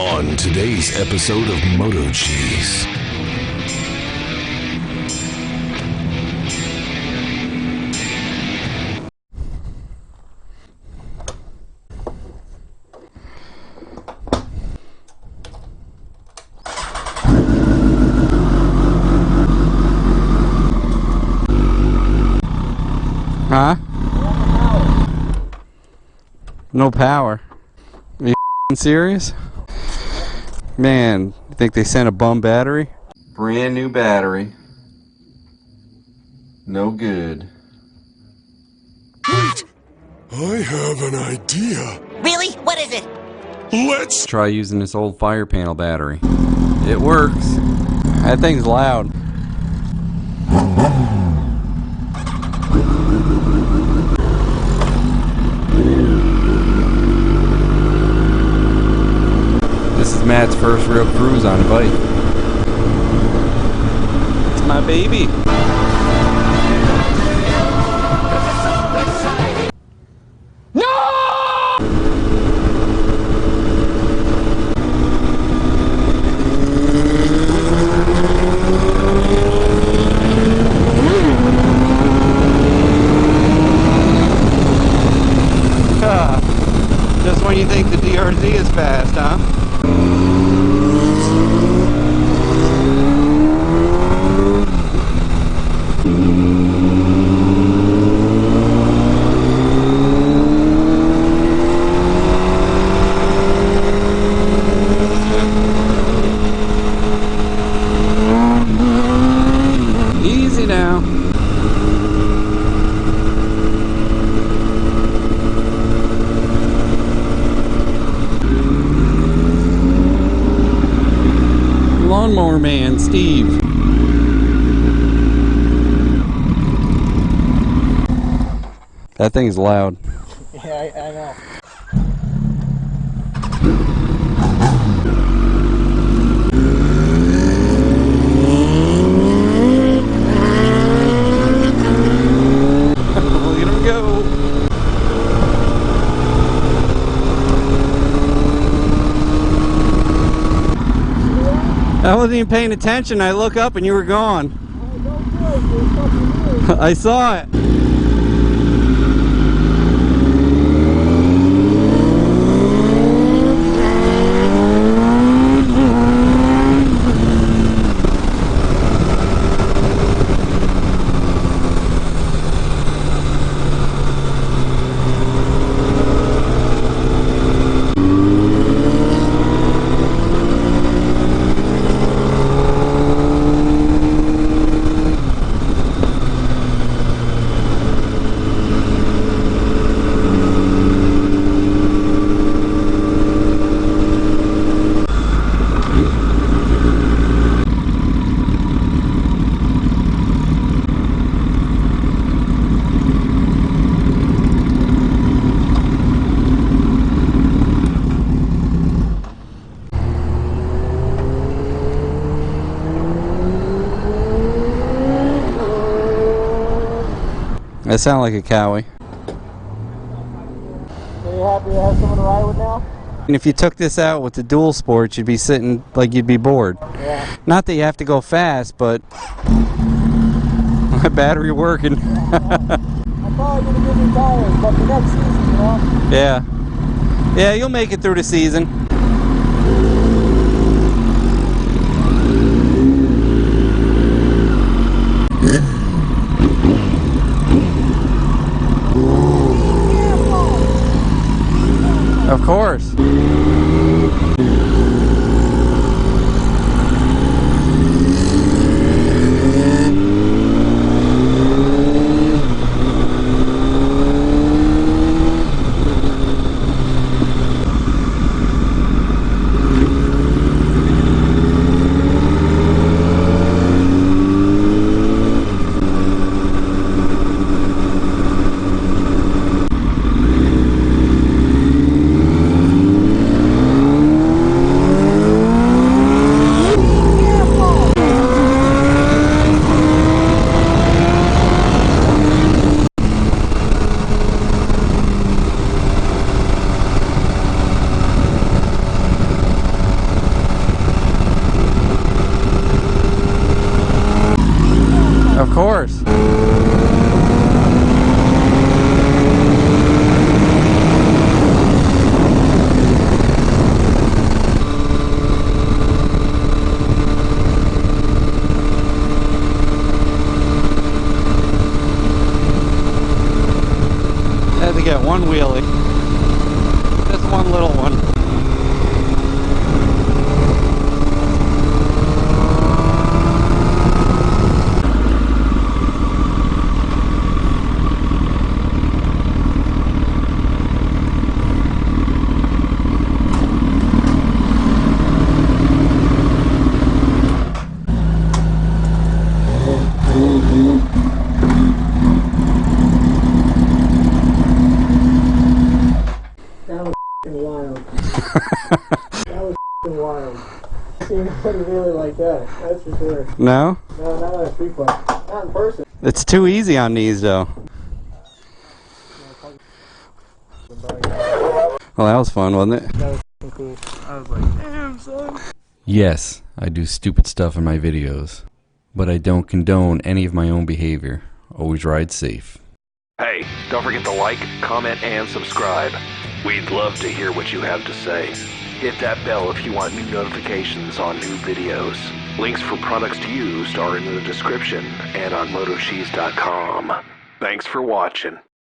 On today's episode of Moto Cheese. Huh? No power. Are you serious? Man, you think they sent a bum battery? Brand new battery. No good. Wait! I have an idea. Really? What is it? Let's Try using this old fire panel battery. It works. That thing's loud. This is Matt's first real cruise on a bike. It's my baby. Just when you think the DRZ is fast, huh? Easy now. Lawnmower man, Steve. That thing's loud. Yeah, I know. Look at him go. I wasn't even paying attention. I look up and you were gone. I saw it. That sounds like a cowie. Are you happy to have someone to ride with now? And if you took this out with the dual sports, you'd be sitting like you'd be bored. Yeah. Not that you have to go fast, but my battery working. I'm probably going to give you tires, but for next season, you know? Yeah. Yeah, you'll make it through the season. Of course. fun little one. That was wild. That was wild. I've seen nobody really like that, that's for sure. No? No, not on a street bike. Not in person. It's too easy on these though. Well, that was fun, wasn't it? That was cool. I was like, damn, son. Yes, I do stupid stuff in my videos, but I don't condone any of my own behavior. Always ride safe. Hey, don't forget to like, comment, and subscribe. We'd love to hear what you have to say. Hit that bell if you want new notifications on new videos. Links for products to use are in the description and on motocheese.com. Thanks for watching.